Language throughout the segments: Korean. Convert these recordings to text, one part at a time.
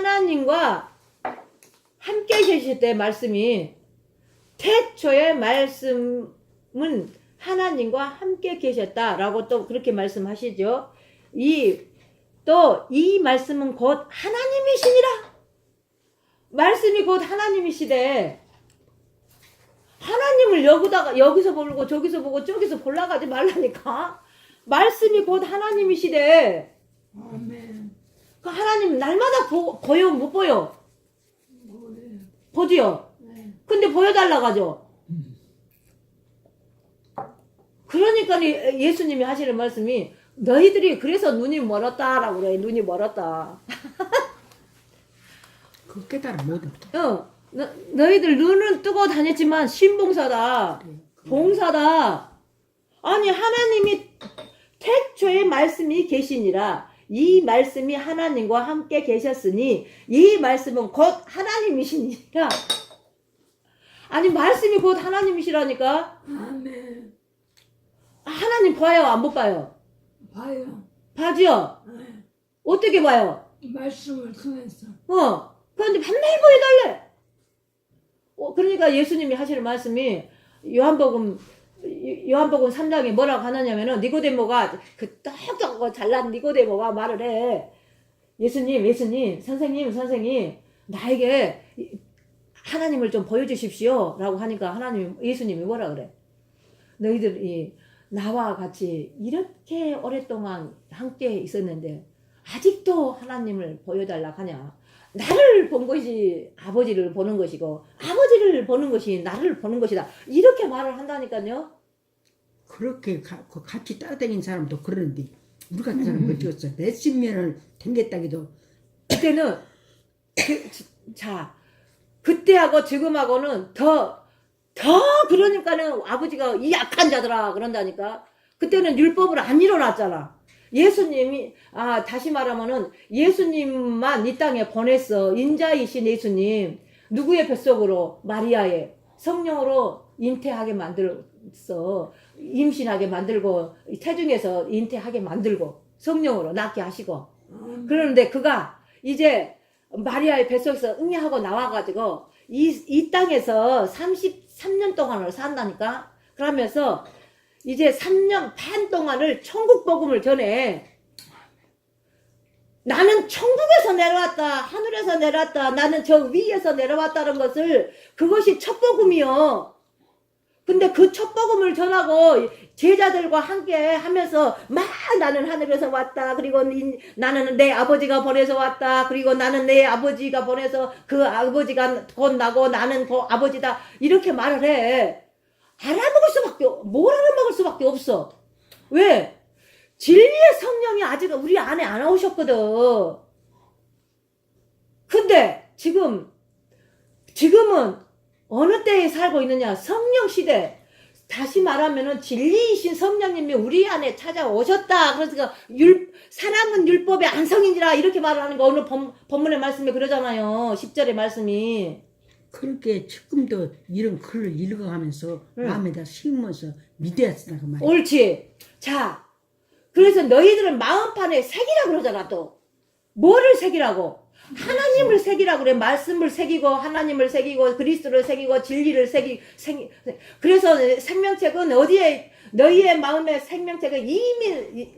하나님과 함께 계실 때 말씀이 태초의 말씀은 하나님과 함께 계셨다라고 또 그렇게 말씀하시죠. 또 이 말씀은 곧 하나님이시니라. 말씀이 곧 하나님이시대. 하나님을 여기서 보고 저기서 보고 저기서 보려고 하지 말라니까. 말씀이 곧 하나님이시대. 아멘. 그 하나님 날마다 보여 못 보여? 보지요. 네. 근데 보여달라고 하죠. 그러니까 예수님이 하시는 말씀이 너희들이 그래서 눈이 멀었다라고 그래. 눈이 멀었다. 그 깨달음 못 얻다. 어, 너희들 눈은 뜨고 다녔지만 신봉사다. 봉사다. 아니 하나님이 태초에 말씀이 계시니라. 이 말씀이 하나님과 함께 계셨으니 이 말씀은 곧 하나님이시니라. 아니 말씀이 곧 하나님이시라니까. 아멘. 하나님 봐요 안 못 봐요? 봐요. 봐죠? 네. 어떻게 봐요? 말씀을 통해서. 그런데 반날 보여달래. 그러니까 예수님이 하시는 말씀이 요한복음 3장에 뭐라고 하느냐면은 니고데모가 그 똑똑하고 잘난 니고데모가 말을 해. 예수님, 선생님, 나에게 하나님을 좀 보여주십시오. 라고 하니까 예수님이 뭐라 그래? 너희들이 나와 같이 이렇게 오랫동안 함께 있었는데 아직도 하나님을 보여달라 하냐? 나를 본 것이 아버지를 보는 것이고 아버지를 보는 것이 나를 보는 것이다. 이렇게 말을 한다니까요. 그렇게 같이 따라다니는 사람도 그러는데 우리 같은 사람은 어디 갔어? 몇십 년을 댕겼다기도. 그때는 그때하고 지금하고는 더 그러니까는 아버지가 이 약한 자들아 그런다니까. 그때는 율법을 안 일어났잖아. 예수님이 다시 말하면은 예수님만 이 땅에 보냈어. 인자이신 예수님 누구의 뱃속으로? 마리아의 성령으로 잉태하게 만들었어. 임신하게 만들고 태중에서 잉태하게 만들고 성령으로 낳게 하시고. 그러는데 그가 이제 마리아의 뱃속에서 응애하고 나와가지고 이 땅에서 33년 동안을 산다니까. 그러면서 이제 3년 반 동안을 천국 복음을 전해. 나는 천국에서 내려왔다. 하늘에서 내려왔다. 나는 저 위에서 내려왔다는 것을 그것이 첫 복음이요. 근데 그 첫 복음을 전하고 제자들과 함께 하면서 막 나는 하늘에서 왔다. 그리고 나는 내 아버지가 보내서 왔다. 그리고 나는 내 아버지가 보내서 그 아버지가 곧 나고 나는 그 아버지다. 이렇게 말을 해. 뭘 알아먹을 수밖에 없어. 왜? 진리의 성령이 아직 우리 안에 안 오셨거든. 근데 지금은 어느 때에 살고 있느냐? 성령 시대. 다시 말하면은 진리이신 성령님이 우리 안에 찾아오셨다. 그래서 사랑은 율법의 안성이니라 이렇게 말을 하는 거 오늘 본문의 말씀에 그러잖아요. 10절의 말씀이. 그렇게 지금도 이런 글을 읽어가면서 마음에다 심어서 믿어야 된다 그 말이야. 옳지. 자, 그래서 너희들은 마음판에 새기라 그러잖아 또. 뭐를 새기라고? 하나님을 새기라고 그래. 말씀을 새기고 하나님을 새기고 그리스도를 새기고 진리를 그래서 생명책은 어디에 너희의 마음의 생명책은 이미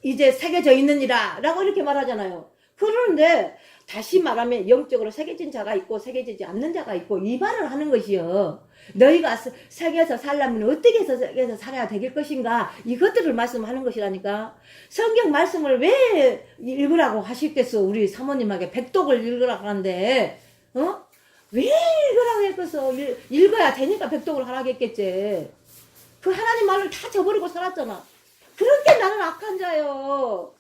이제 새겨져 있느니라 라고 이렇게 말하잖아요. 그런데 다시 말하면 영적으로 새겨진 자가 있고 새겨지지 않는 자가 있고 이 말을 하는 것이요. 너희가 새겨서 살려면 어떻게 해서 새겨서 살아야 되길 것인가 이것들을 말씀하는 것이라니까. 성경 말씀을 왜 읽으라고 하시겠어. 우리 사모님에게 백독을 읽으라고 하는데 왜 읽으라고 했겠어. 읽어야 되니까 백독을 하라고 했겠지. 그 하나님 말을 다 저버리고 살았잖아. 그렇게 나는 악한 자요.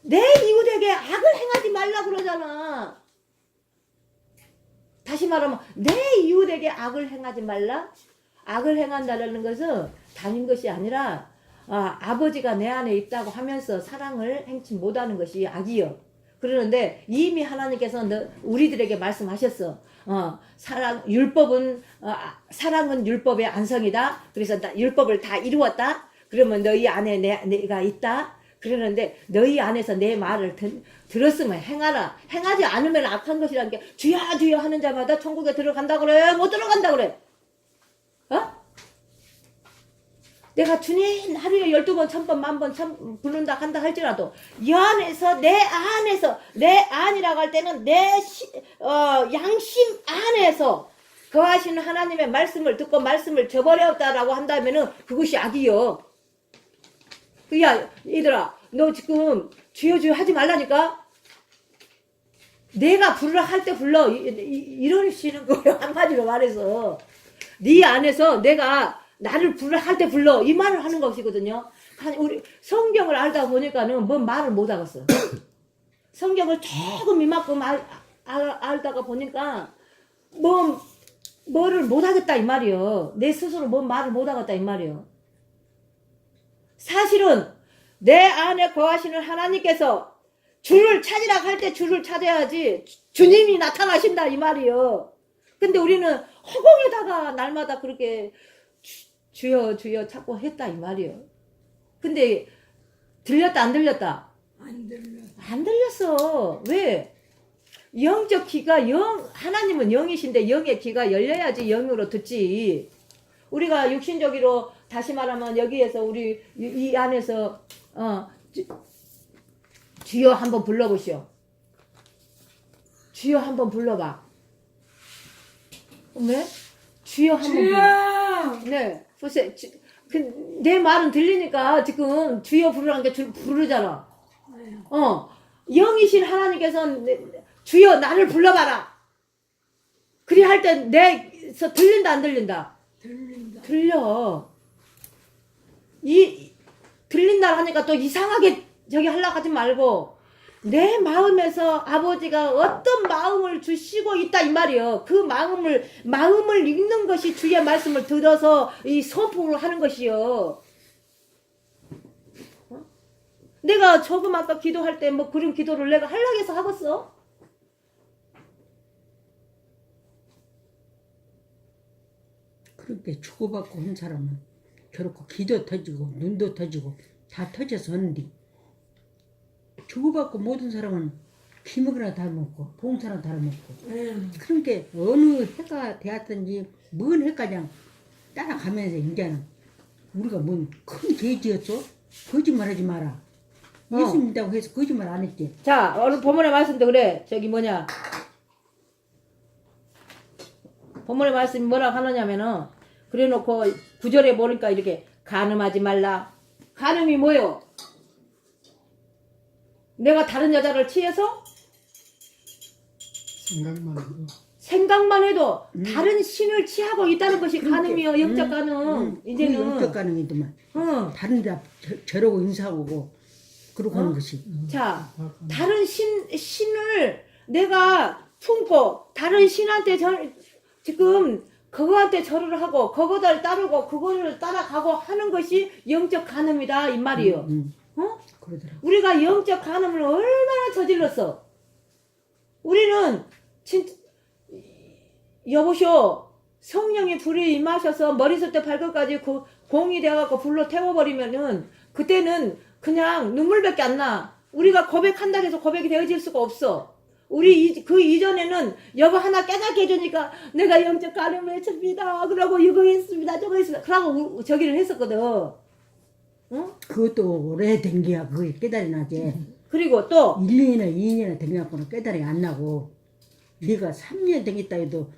내 이웃에게 악을 행하지 말라 그러잖아. 다시 말하면 내 이웃에게 악을 행하지 말라. 악을 행한다는 것은 다른 것이 아니라 아버지가 내 안에 있다고 하면서 사랑을 행치 못하는 것이 악이요. 그러는데 이미 하나님께서 우리들에게 말씀하셨어. 사랑은 율법의 안성이다. 그래서 율법을 다 이루었다. 그러면 너희 안에 내가 있다. 그러는데 너희 안에서 내 말을 들었으면 행하라. 행하지 않으면 악한 것이라는 게 주여 주여 하는 자마다 천국에 들어간다 그래? 못 들어간다 그래? 어? 내가 주님 하루에 12번, 1000번, 10,000번 참 부른다 한다 할지라도 이 안에서 내 안이라고 할 때는 양심 안에서 거하시는 하나님의 말씀을 듣고 말씀을 저버렸다라고 한다면은 그것이 악이요. 야, 얘들아, 너 지금 주여 주여 하지 말라니까? 내가 부르라 할 때 불러. 이러시는 거예요. 한마디로 말해서. 네 안에서 내가 나를 부르라 할 때 불러. 이 말을 하는 것이거든요. 우리 성경을 알다 보니까는 뭔 말을 못 하겠어. 성경을 조금 이만큼 알다가 보니까 뭐를 못 하겠다 이 말이요. 내 스스로 뭔 말을 못 하겠다 이 말이요. 사실은 내 안에 거하시는 하나님께서 주를 찾으라 할 때 주를 찾아야지 주님이 나타나신다 이 말이요. 근데 우리는 허공에다가 날마다 그렇게 주여 주여 찾고 했다 이 말이요. 근데 들렸다 안 들렸다? 안 들렸어. 왜? 영적 귀가 하나님은 영이신데 영의 귀가 열려야지 영으로 듣지. 우리가 육신적으로 다시 말하면 여기에서 우리 이 안에서 주여 한번 불러보시오. 주여 한번 불러봐. 네? 주여 한번 불러. 네. 보세요. 내 말은 들리니까 지금 주여 부르라는 게 부르잖아. 영이신 하나님께서 주여 나를 불러봐라. 그리 할 때 내서 들린다 안 들린다? 들려. 들린다 하니까 또 이상하게 저기 하려고 하지 말고 내 마음에서 아버지가 어떤 마음을 주시고 있다 이 말이요. 그 마음을 읽는 것이 주의 말씀을 들어서 이 선포를 하는 것이요. 내가 조금 아까 기도할 때 뭐 그런 기도를 내가 하려고 해서 하겠어? 그렇게 주고받고 한 사람은 저렇게 귀도 터지고 눈도 터지고 다 터져서 하는데 주고받고 모든 사람은 기먹이나 닮았고 봉사나 닮았고 그런 게 어느 해가 되었든지 먼 해가장 따라가면서 이제는 우리가 뭔 큰 죄지었어? 거짓말하지 마라. 예수 믿다고 해서 거짓말 안 했지. 자, 오늘 본문의 말씀도 그래. 저기 뭐냐. 본문의 말씀이 뭐라고 하느냐면은 그래 놓고 9절에 보니까 이렇게 간음하지 말라. 간음이 뭐요? 내가 다른 여자를 취해서 생각만 해도 다른 신을 취하고 있다는 것이 간음이요. 영적 간음. 이제는 영적 간음이더만. 다른 데 저러고 인사하고 그러고 하는 것이. 자, 다른 신을 내가 품고 다른 신한테 지금 그거한테 절을 하고 그거를 따르고 그거를 따라가고 하는 것이 영적 간음이다 이 말이에요. 그러더라고. 우리가 영적 간음을 얼마나 저질렀어. 우리는 진짜 여보쇼 성령이 불이 임하셔서 머리부터 발끝까지 공이 돼갖고 불로 태워버리면은 그때는 그냥 눈물밖에 안 나. 우리가 고백한다 해서 고백이 되어질 수가 없어. 우리 그 이전에는 여보 하나 깨닫게 해주니까 내가 영적 간음을 했습니다. 그러고 이거 했습니다. 저거 했습니다. 그러고 저기를 했었거든. 응? 그것도 오래된 게야. 그게 깨달이 나지. 그리고 또 1년이나 2년이나 되갖고는 깨달이 안 나고 네가 3년 되겠다 해도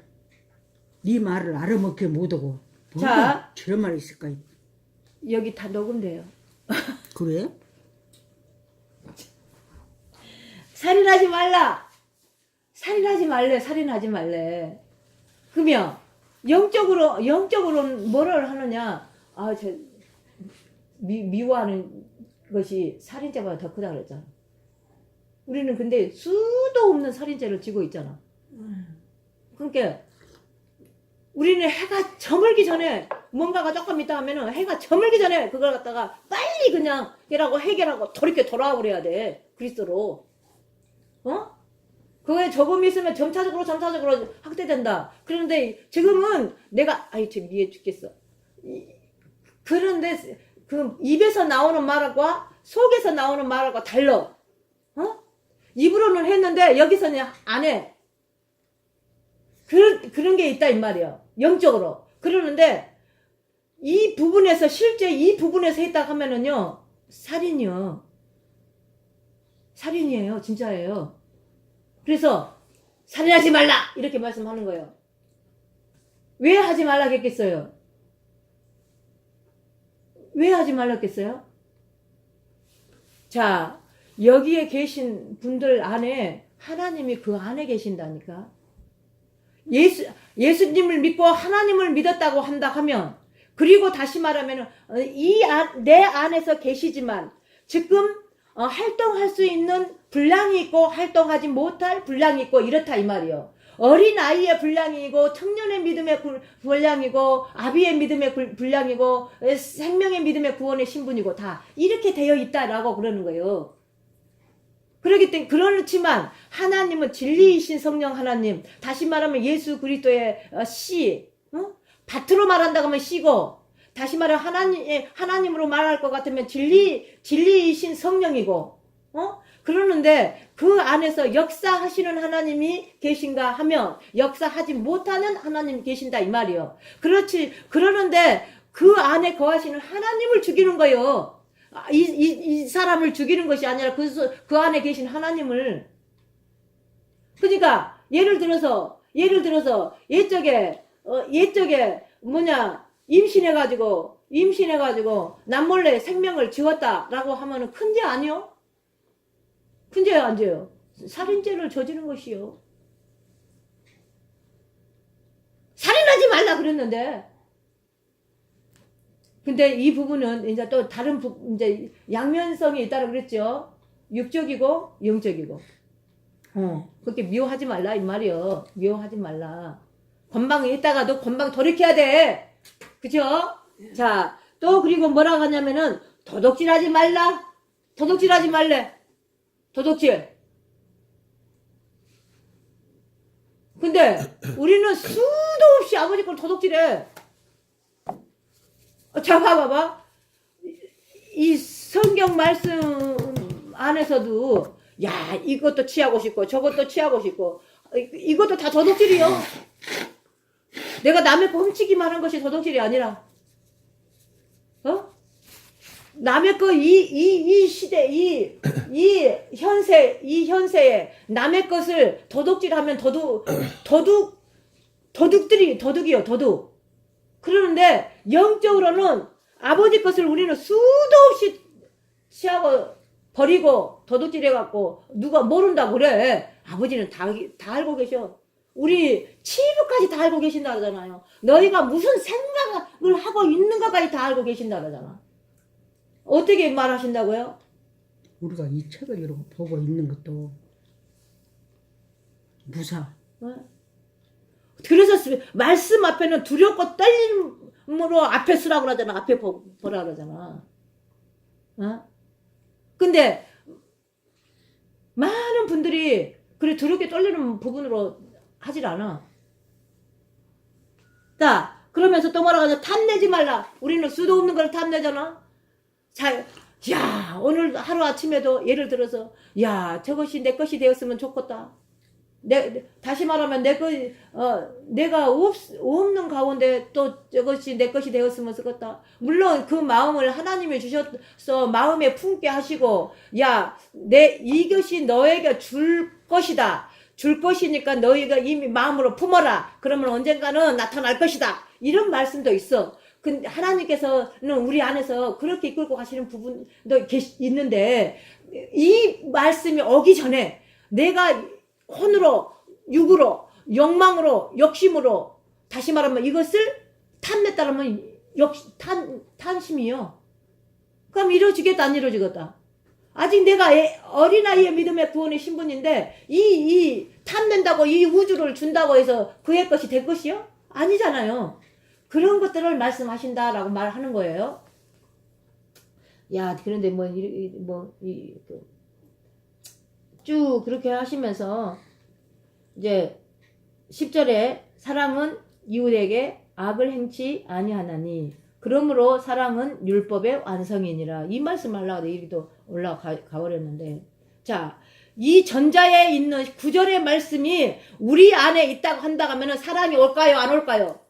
네 말을 알아먹게 못하고 자, 저런 말이 있을까? 여기 다 녹음돼요. 그래? 살인하지 말라. 살인하지 말래. 살인하지 말래. 그러면 영적으로는 뭐를 하느냐? 미워하는 것이 살인죄보다 더 크다 그랬잖아. 우리는 근데 수도 없는 살인죄를 지고 있잖아. 그러니까 우리는 해가 저물기 전에 뭔가가 조금 있다 하면은 해가 저물기 전에 그걸 갖다가 빨리 그냥 해결하고 돌이켜 돌아와 버려야 돼. 그리스도로. 그거에 조금 있으면 점차적으로 확대된다. 그런데 지금은 내가 저 미해 죽겠어. 그런데 그 입에서 나오는 말과 속에서 나오는 말하고 달라. 어? 입으로는 했는데 여기서는 안 해. 그런 게 있다 이 말이에요. 영적으로. 그러는데 이 부분에서 실제 이 부분에서 했다 하면은요. 살인이요. 살인이에요. 진짜예요. 그래서 살인하지 말라 이렇게 말씀하는 거예요. 왜 하지 말라겠어요? 왜 하지 말라겠어요? 자, 여기에 계신 분들 안에 하나님이 그 안에 계신다니까. 예수님을 믿고 하나님을 믿었다고 한다 하면, 그리고 다시 말하면 내 안에서 계시지만 지금 활동할 수 있는 분량이 있고 활동하지 못할 분량이 있고 이렇다 이 말이요. 어린아이의 분량이고 청년의 믿음의 분량이고 아비의 믿음의 분량이고 생명의 믿음의 구원의 신분이고 다 이렇게 되어 있다라고 그러는 거예요. 그렇기 때문에 그렇지만 하나님은 진리이신 성령 하나님, 다시 말하면 예수 그리스도의 씨, 밭으로 말한다고 하면 씨고, 다시 말해 하나님으로 말할 것 같으면 진리이신 성령이고, 그러는데 그 안에서 역사하시는 하나님이 계신가 하면 역사하지 못하는 하나님이 계신다 이 말이요. 그렇지. 그러는데 그 안에 거하시는 하나님을 죽이는 거예요. 이 사람을 죽이는 것이 아니라 그 안에 계신 하나님을. 그러니까 예를 들어서 옛적에 임신해가지고 남몰래 생명을 지웠다라고 하면은 큰 죄 아니요? 큰 죄 안 죄요? 살인죄를 저지른 것이요. 살인하지 말라 그랬는데. 근데 이 부분은 이제 또 다른 이제 양면성이 있다고 그랬죠. 육적이고 영적이고. 그렇게 미워하지 말라 이 말이요. 미워하지 말라. 건방에 있다가도 건방 돌이켜야 돼. 그죠? 자, 또 그리고 뭐라고 하냐면은 도둑질하지 말라. 도둑질하지 말래. 도둑질. 근데 우리는 수도 없이 아버지 걸 도둑질해. 자, 봐봐. 이 성경 말씀 안에서도 야, 이것도 취하고 싶고 저것도 취하고 싶고 이것도 다 도둑질이요. 내가 남의 거 훔치기만 한 것이 도둑질이 아니라 남의 거 이 시대 이 현세에 남의 것을 도둑질하면 도둑이요. 도둑. 그러는데 영적으로는 아버지 것을 우리는 수도 없이 취하고 버리고 도둑질해갖고 누가 모른다고 그래. 아버지는 다 알고 계셔. 우리 치부까지 다 알고 계신다 그러잖아요. 너희가 무슨 생각을 하고 있는가까지 다 알고 계신다 그러잖아. 어떻게 말하신다고요? 우리가 이 책을 이러고 보고 있는 것도 무사. 그래서 말씀 앞에는 두렵고 떨림으로 앞에 쓰라고 그러잖아. 앞에 보라 그러잖아. 근데 많은 분들이 그래 두렵게 떨리는 부분으로 하질 않아. 자, 그러면서 또 뭐라고 하냐? 탐내지 말라. 우리는 수도 없는 걸 탐내잖아. 자, 야, 오늘 하루 아침에도 예를 들어서 야, 저것이 내 것이 되었으면 좋겠다. 다시 말하면 내가 없는 가운데 또 저것이 내 것이 되었으면 좋겠다. 물론 그 마음을 하나님이 주셔서 마음에 품게 하시고, 야, 이것이 너에게 줄 것이다. 줄 것이니까 너희가 이미 마음으로 품어라. 그러면 언젠가는 나타날 것이다. 이런 말씀도 있어. 근데 하나님께서는 우리 안에서 그렇게 이끌고 가시는 부분도 있는데, 이 말씀이 오기 전에 내가 혼으로, 육으로, 욕망으로, 욕심으로, 다시 말하면 이것을 탐냈다라면 탄심이요. 그럼 이루어지겠다, 안 이루어지겠다? 아직 내가 어린아이의 믿음의 구원의 신분인데, 이 탐낸다고 이 우주를 준다고 해서 그의 것이 될 것이요? 아니잖아요. 그런 것들을 말씀하신다라고 말하는 거예요. 야, 그런데 쭉 그렇게 하시면서 이제 10절에 사랑은 이웃에게 악을 행치 아니하나니 그러므로 사랑은 율법의 완성이니라. 이 말씀 하려고 여기도 올라가버렸는데. 자, 이 전자에 있는 구절의 말씀이 우리 안에 있다고 한다고 하면 사랑이 올까요? 안 올까요?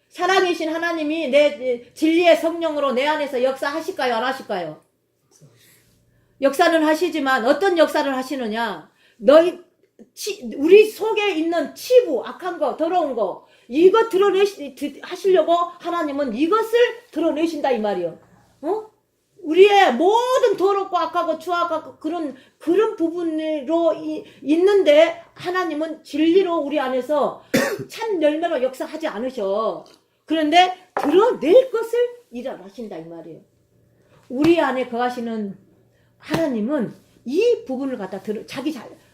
사랑이신 하나님이 내 진리의 성령으로 내 안에서 역사하실까요? 안 하실까요? 역사는 하시지만 어떤 역사를 하시느냐? 우리 속에 있는 치부, 악한 거, 더러운 거, 이거 하시려고 하나님은 이것을 드러내신다 이 말이요. 우리의 모든 더럽고 악하고 추악하고 그런 부분으로 있는데 하나님은 진리로 우리 안에서 참 열매로 역사하지 않으셔. 그런데 드러낼 것을 일어나신다 이 말이에요. 우리 안에 거하시는 하나님은 이 부분을 갖다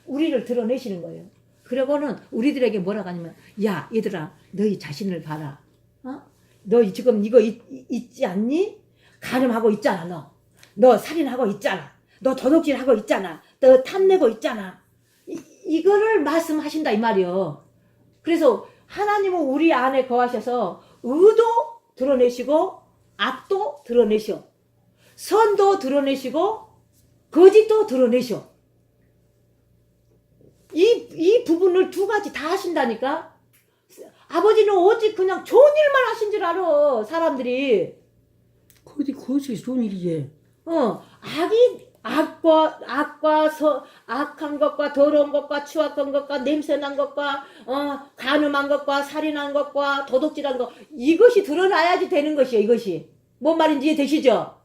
우리를 드러내시는 거예요. 그러고는 우리들에게 뭐라고 하냐면, 야 얘들아 너희 자신을 봐라. 너 지금 이거 있지 않니? 간음하고 있잖아. 너 살인하고 있잖아. 너 도둑질하고 있잖아. 너 탐내고 있잖아. 이거를 말씀하신다 이 말이요. 그래서 하나님은 우리 안에 거하셔서 의도 드러내시고 악도 드러내셔. 선도 드러내시고 거짓도 드러내셔. 이 부분을 두 가지 다 하신다니까. 아버지는 오직 그냥 좋은 일만 하신 줄 알아 사람들이. 그것이 좋은 일이지. 악한 것과 더러운 것과 추악한 것과 냄새난 것과 간음한 것과 살인한 것과 도둑질한 것, 이것이 드러나야지 되는 것이에요. 이것이 뭔 말인지 이해되시죠?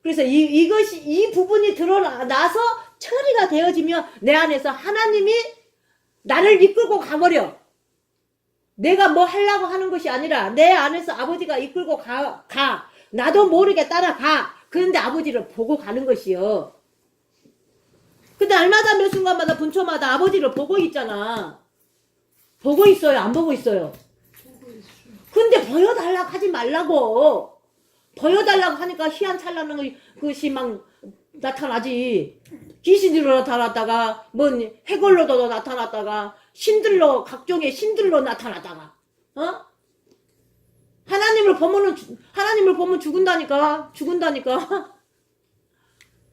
그래서 이 부분이 드러나서 처리가 되어지면 내 안에서 하나님이 나를 이끌고 가버려. 내가 뭐 하려고 하는 것이 아니라 내 안에서 아버지가 이끌고 가. 나도 모르게 따라가. 그런데 아버지를 보고 가는 것이요. 근데 날마다 몇 순간마다 분초마다 아버지를 보고 있잖아. 보고 있어요? 안 보고 있어요? 근데 보여달라고 하지 말라고. 보여달라고 하니까 희한찬란한 것이 막 나타나지. 귀신으로 나타났다가 뭔 해골로도 나타났다가 각종의 신들로 나타났다가 하나님을 보면 죽은다니까.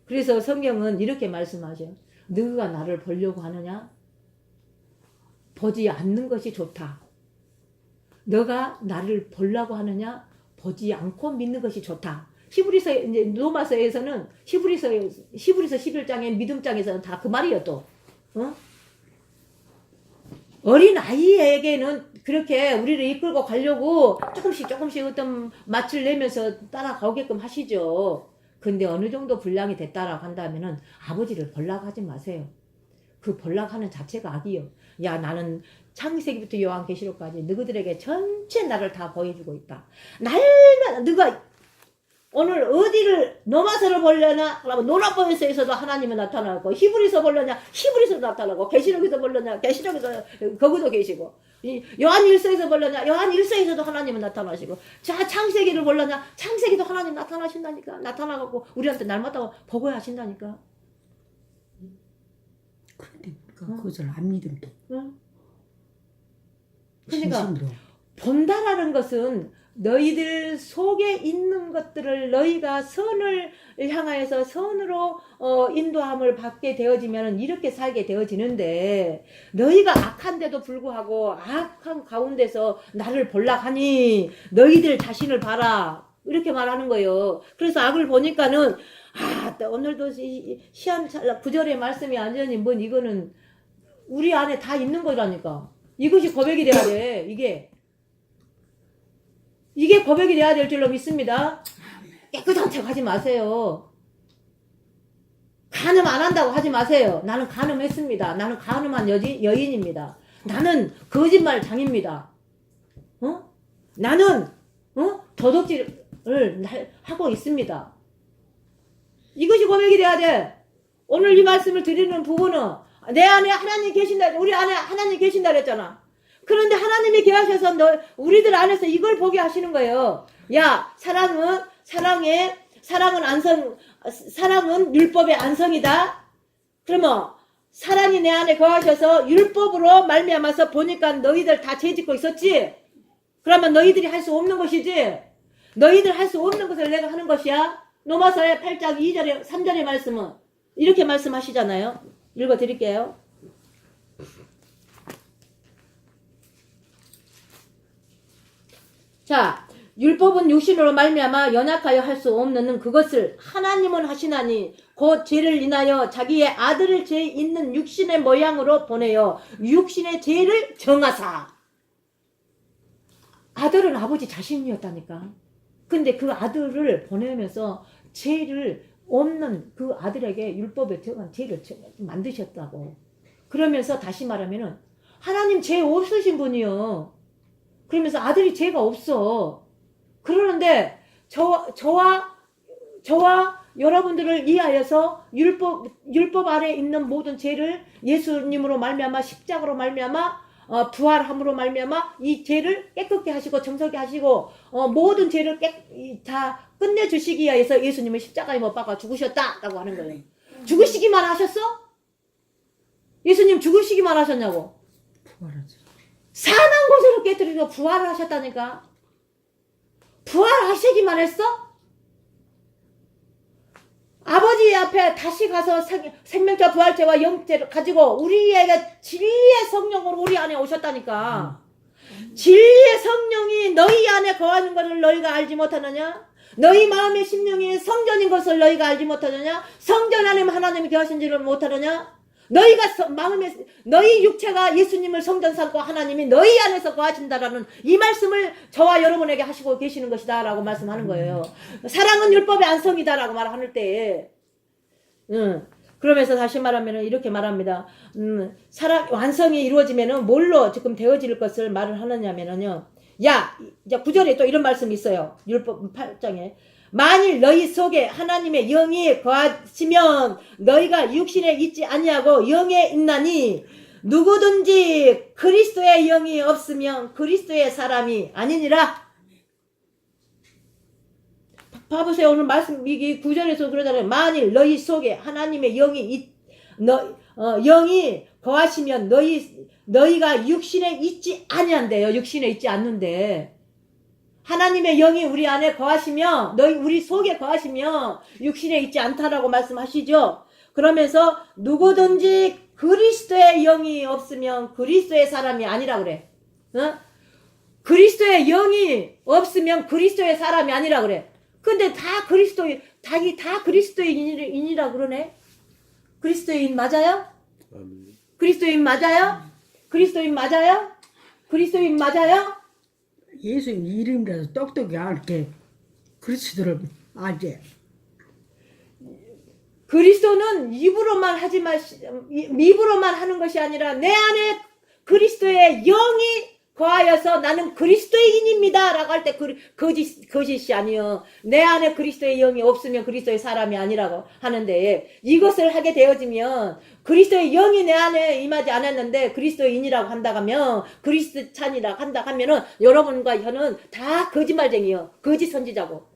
그래서 성경은 이렇게 말씀하죠. 너가 나를 보려고 하느냐? 보지 않는 것이 좋다. 너가 나를 보려고 하느냐? 보지 않고 믿는 것이 좋다. 히브리서 이제 로마서에서는 히브리서 11장의 믿음장에서는 다 그 말이에요 또. 어린 아이에게는 그렇게 우리를 이끌고 가려고 조금씩 어떤 맛을 내면서 따라가게끔 하시죠. 근데 어느 정도 분량이 됐다라고 한다면은 아버지를 보려고 하지 마세요. 그 보려고 하는 자체가 악이요. 야 나는 창세기부터 요한계시록까지 너희들에게 전체 나를 다 보여주고 있다. 날마다 너가 오늘 어디를 로마서를 보려냐? 그러면 노라보에서도 하나님이 나타나고 히브리서 보려냐? 히브리서 나타나고 계시록에서 보려냐? 계시록에서 거기도 계시고 요한일서에서 보려냐? 요한일서에서도 하나님은 나타나시고 자 창세기를 보려냐? 창세기도 하나님 나타나신다니까. 나타나고 우리한테 날마다 보고 하신다니까. 그런데 우리가 그것을 안 믿으면 그러니까 진심으로. 본다라는 것은 너희들 속에 있는 것들을 너희가 선을 향하여서 선으로 인도함을 받게 되어지면 이렇게 살게 되어지는데 너희가 악한데도 불구하고 악한 가운데서 나를 볼락하니 너희들 자신을 봐라 이렇게 말하는 거예요. 그래서 악을 보니까는 오늘도 시한찰나 구절의 말씀이 완전히 이거는 우리 안에 다 있는 거라니까. 이것이 고백이 돼야 돼. 이게 고백이 돼야 될 줄로 믿습니다. 깨끗한 척 하지 마세요. 간음 안 한다고 하지 마세요. 나는 간음했습니다. 나는 간음한 여인입니다. 나는 거짓말 장입니다. 나는 도둑질을 하고 있습니다. 이것이 고백이 돼야 돼. 오늘 이 말씀을 드리는 부분은 내 안에 하나님 계신다. 우리 안에 하나님 계신다 그랬잖아. 그런데 하나님이 계하셔서 우리들 안에서 이걸 보게 하시는 거예요. 야, 사랑은 율법의 안성이다. 그러면 사랑이 내 안에 거하셔서 율법으로 말미암아서 보니까 너희들 다 죄짓고 있었지. 그러면 너희들이 할 수 없는 것이지. 너희들 할 수 없는 것을 내가 하는 것이야. 로마서의 8장 2절에 3절의 말씀은 이렇게 말씀하시잖아요. 읽어 드릴게요. 자, 율법은 육신으로 말미암아 연약하여 할 수 없는 그것을 하나님은 하시나니 곧 죄를 인하여 자기의 아들을 죄 있는 육신의 모양으로 보내어 육신의 죄를 정하사. 아들은 아버지 자신이었다니까. 근데 그 아들을 보내면서 죄를 없는 그 아들에게 율법에 들어간 죄를 만드셨다고. 그러면서 다시 말하면은 하나님 죄 없으신 분이요. 그러면서 아들이 죄가 없어. 그러는데 저와 여러분들을 이해하여서 율법 아래 있는 모든 죄를 예수님으로 말미암아 십자가로 말미암아 부활함으로 말미암아 이 죄를 깨끗게 하시고 정결케 하시고 모든 죄를 다 끝내주시기 위해서 예수님은 십자가에 못 박아 죽으셨다라고 하는 거예요. 죽으시기만 하셨어? 예수님 죽으시기만 하셨냐고? 부활하죠. 사망 고소를 깨뜨리고 부활을 하셨다니까. 부활하시기만 했어? 아버지 앞에 다시 가서 생명자 부활체와 영체를 가지고 우리에게 진리의 성령으로 우리 안에 오셨다니까. 진리의 성령이 너희 안에 거하는 것을 너희가 알지 못하느냐? 너희 마음의 심령이 성전인 것을 너희가 알지 못하느냐? 성전 안에 하나님이 거하신지를 못하느냐? 너희가 너희 육체가 예수님을 성전 삼고 하나님이 너희 안에서 거하신다라는 이 말씀을 저와 여러분에게 하시고 계시는 것이다 라고 말씀하는 거예요. 사랑은 율법의 안성이다 라고 말할 때에 그러면서 다시 말하면 이렇게 말합니다. 완성이 이루어지면은 뭘로 지금 되어질 것을 말을 하느냐면요. 야, 이제 9절에 또 이런 말씀이 있어요. 율법 8장에. 만일 너희 속에 하나님의 영이 거하시면 너희가 육신에 있지 아니하고 영에 있나니 누구든지 그리스도의 영이 없으면 그리스도의 사람이 아니니라. 봐보세요. 오늘 말씀 이게 9절에서 그러잖아요. 만일 너희 속에 하나님의 영이 영이 거하시면 너희가 육신에 있지 아니한대요. 육신에 있지 않는데. 하나님의 영이 우리 안에 거하시면 우리 속에 거하시면 육신에 있지 않다라고 말씀하시죠. 그러면서 누구든지 그리스도의 영이 없으면 그리스도의 사람이 아니라 그래. 그리스도의 영이 없으면 그리스도의 사람이 아니라 그래. 근데 다 그리스도인이라 그러네. 그리스도인 맞아요? 그리스도인 맞아요? 그리스도인 맞아요? 그리스도인 맞아요? 예수님 이름이라도 똑똑히 알게 그리스도를 알지. 그리스도는 입으로만 하는 것이 아니라 내 안에 그리스도의 영이 거하여서 나는 그리스도인입니다 라고 할 때 거짓이 아니요. 내 안에 그리스도의 영이 없으면 그리스도의 사람이 아니라고 하는데 이것을 하게 되어지면 그리스도의 영이 내 안에 임하지 않았는데 그리스도인이라고 한다면 그리스찬이라고 한다면은 여러분과 저는 다 거짓말쟁이요. 거짓 선지자고.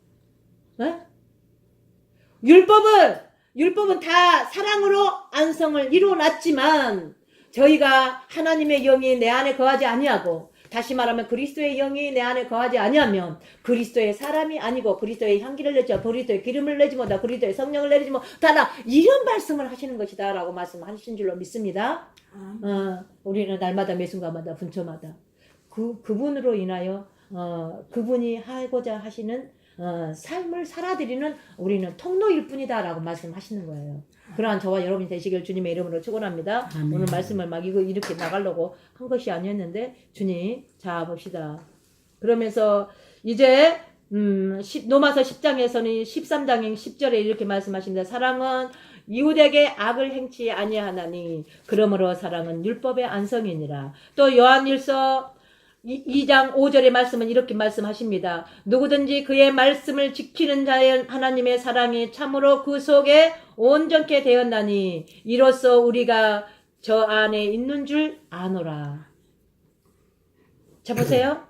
율법은 다 사랑으로 안성을 이루어놨지만 저희가 하나님의 영이 내 안에 거하지 아니하고 다시 말하면 그리스도의 영이 내 안에 거하지 아니하면 그리스도의 사람이 아니고 그리스도의 향기를 내지 그리스도의 기름을 내지 못하다 그리스도의 성령을 내지 못하다 이런 말씀을 하시는 것이다 라고 말씀하신 줄로 믿습니다. 우리는 날마다 매 순간마다 분초마다 그분으로 인하여 그분이 하고자 하시는 삶을 살아드리는 우리는 통로일 뿐이다 라고 말씀하시는 거예요. 그러한 저와 여러분이 되시길 주님의 이름으로 축원합니다. 오늘 말씀을 막 이렇게 나가려고 한 것이 아니었는데 주님 자 봅시다. 그러면서 이제 로마서 10장에서는 13장의 10절에 이렇게 말씀하십니다. 사랑은 이웃에게 악을 행치 아니하나니 그러므로 사랑은 율법의 안성이니라. 또 요한일서 2장 5절의 말씀은 이렇게 말씀하십니다. 누구든지 그의 말씀을 지키는 자의 하나님의 사랑이 참으로 그 속에 온전케 되었나니 이로써 우리가 저 안에 있는 줄 아노라. 자 보세요.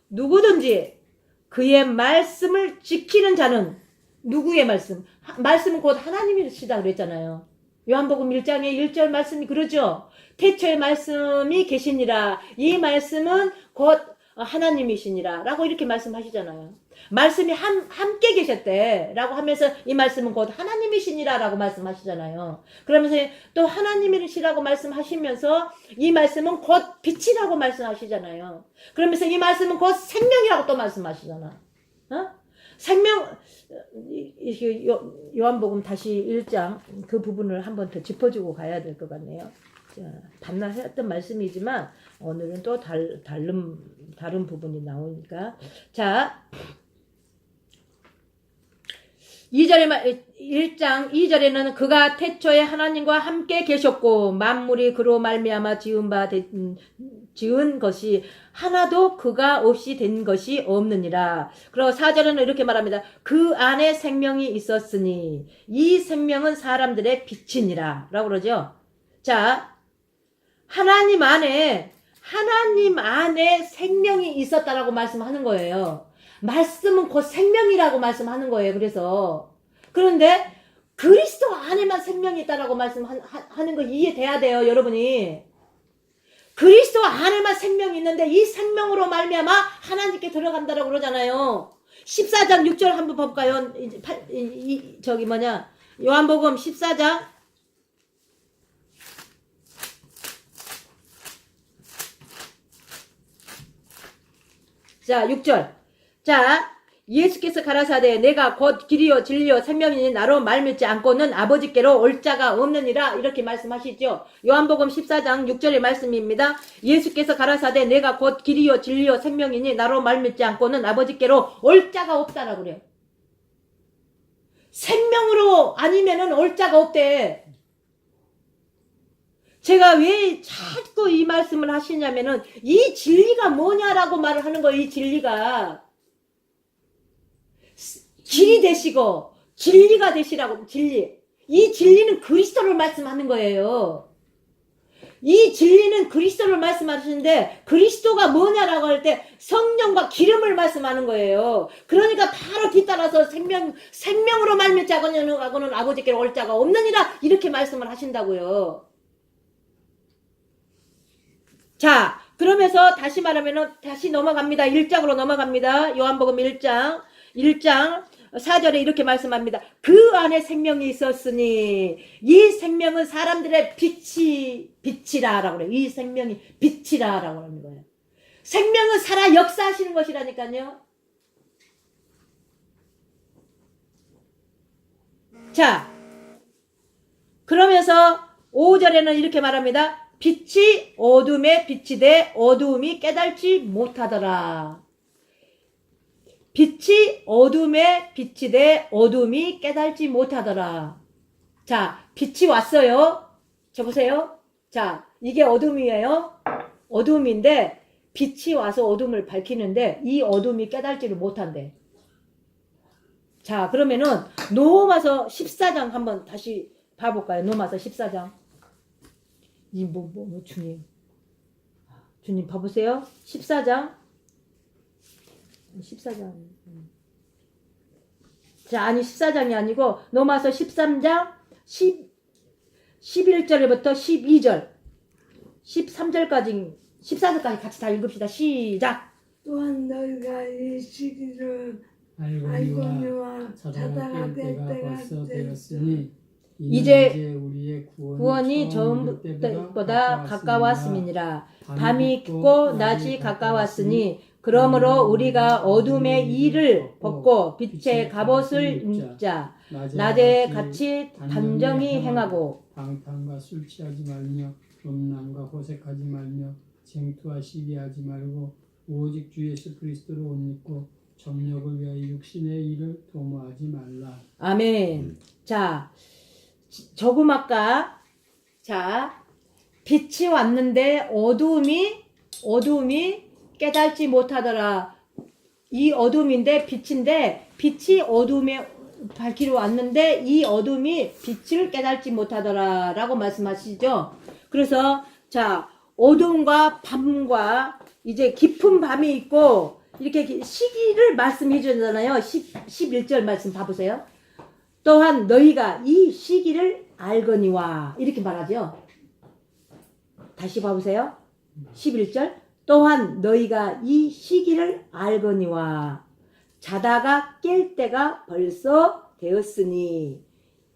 누구든지 그의 말씀을 지키는 자는 누구의 말씀? 말씀은 곧 하나님이시다 그랬잖아요. 요한복음 1장의 1절 말씀이 그러죠. 태초의 말씀이 계시니라. 이 말씀은 곧 하나님이시니라 라고 이렇게 말씀하시잖아요. 말씀이 함께 계셨대 라고 하면서 이 말씀은 곧 하나님이시니라 라고 말씀하시잖아요. 그러면서 또 하나님이시라고 말씀하시면서 이 말씀은 곧 빛이라고 말씀하시잖아요. 그러면서 이 말씀은 곧 생명이라고 또 말씀하시잖아. 어? 생명, 요한복음 다시 1장 그 부분을 한번 더 짚어주고 가야 될 것 같네요. 밤낮 했던 말씀이지만 오늘은 또 다른 부분이 나오니까. 자, 1장 2절에는 그가 태초에 하나님과 함께 계셨고 만물이 그로 말미암아 지은 것이 하나도 그가 없이 된 것이 없느니라. 그리고 4절에는 이렇게 말합니다. 그 안에 생명이 있었으니 이 생명은 사람들의 빛이니라 라고 그러죠. 자, 하나님 안에 생명이 있었다라고 말씀하는 거예요. 말씀은 곧 생명이라고 말씀하는 거예요. 그런데 그리스도 안에만 생명이 있다라고 말씀하는 거 이해돼야 돼요, 여러분이. 그리스도 안에만 생명이 있는데 이 생명으로 말미암아 하나님께 들어간다라고 그러잖아요. 14장 6절 한번 볼까요? 요한복음 14장 자, 6절. 자, 예수께서 가라사대 내가 곧 길이요 진리요 생명이니 나로 말미암지 않고는 아버지께로 올 자가 없느니라 이렇게 말씀하시죠. 요한복음 14장 6절의 말씀입니다. 예수께서 가라사대 내가 곧 길이요 진리요 생명이니 나로 말미암지 않고는 아버지께로 올 자가 없다라고 그래요. 생명으로 아니면은 올 자가 없대. 제가 왜 자꾸 이 말씀을 하시냐면은 이 진리가 뭐냐라고 말을 하는 거예요. 이 진리가 길이 되시고 진리가 되시라고. 진리, 이 진리는 그리스도를 말씀하는 거예요. 이 진리는 그리스도를 말씀하시는데 그리스도가 뭐냐라고 할 때 성령과 기름을 말씀하는 거예요. 그러니까 바로 뒤따라서 생명으로 말미암지 않고는 아버지께로 올 자가 없느니라 이렇게 말씀을 하신다고요. 자, 그러면서 다시 말하면은 다시 넘어갑니다. 1장으로 넘어갑니다. 요한복음 1장 4절에 이렇게 말씀합니다. 그 안에 생명이 있었으니 이 생명은 사람들의 빛이라라고 그래요. 이 생명이 빛이라라고 하는 거예요. 생명은 살아 역사하시는 것이라니까요. 자, 그러면서 5절에는 이렇게 말합니다. 빛이 어둠에 빛이 돼 어두움이 깨달지 못하더라. 빛이 어둠에 빛이 돼 어둠이 깨달지 못하더라. 자, 빛이 왔어요. 저 보세요. 자, 이게 어둠이에요. 어둠인데 빛이 와서 어둠을 밝히는데 이 어둠이 깨달지를 못한대. 자, 그러면은 로마서 14장 한번 다시 봐볼까요? 로마서 14장. 이 주님. 주님 봐보세요. 14장. 자, 아니 14장이 아니고 로마서 13장 11절부터 12절 13절까지 14절까지 같이 다 읽읍시다. 시작. 또한 너희가 이 시기를 알거니와 자다가 될 때가 되었으니 이제 우리의 구원이 처음 때보다 가까웠음이니라. 밤이 깊고 낮이 가까웠으니 그러므로 우리가 어둠의 일을 벗고 빛의 갑옷을 입자. 낮에 같이 단정히 행하고 방탕과 술 취하지 말며 음란과 호색하지 말며 쟁투와 시기하지 말고 오직 주 예수 그리스도를 옷 입고 정욕을 위하여 육신의 일을 도모하지 말라. 아멘. 자, 조금 아까 자 빛이 왔는데 어두움이 깨달지 못하더라. 이 어둠인데 빛인데 빛이 어둠에 밝히러 왔는데 이 어둠이 빛을 깨달지 못하더라 라고 말씀하시죠. 그래서 자 어둠과 밤과 이제 깊은 밤이 있고 이렇게 시기를 말씀해 주잖아요. 11절 말씀 봐보세요. 또한 너희가 이 시기를 알거니와 이렇게 말하죠. 다시 봐보세요. 11절. 또한 너희가 이 시기를 알거니와 자다가 깰 때가 벌써 되었으니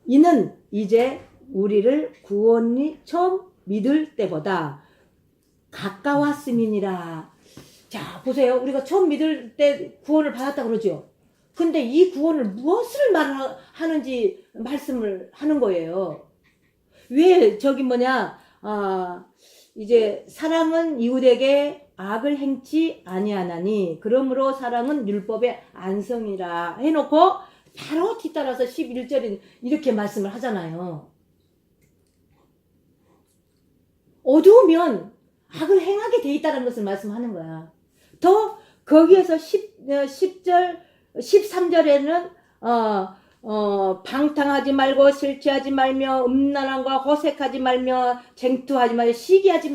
이는 이제 우리를 구원이 처음 믿을 때보다 가까웠음이니라. 자, 보세요. 우리가 처음 믿을 때 구원을 받았다 그러죠. 근데 이 구원을 무엇을 말하는지 말씀을 하는 거예요. 왜 저기 이제 사랑은 이웃에게 악을 행치 아니하나니 그러므로 사랑은 율법의 안성이라 해놓고 바로 뒤따라서 11절에 이렇게 말씀을 하잖아요. 어두우면 악을 행하게 돼 있다는 것을 말씀하는 거야. 더 거기에서 10절 13절에는 방탕하지 말고 실취하지 말며 음란함과 호색하지 말며 쟁투하지 말며 시기하지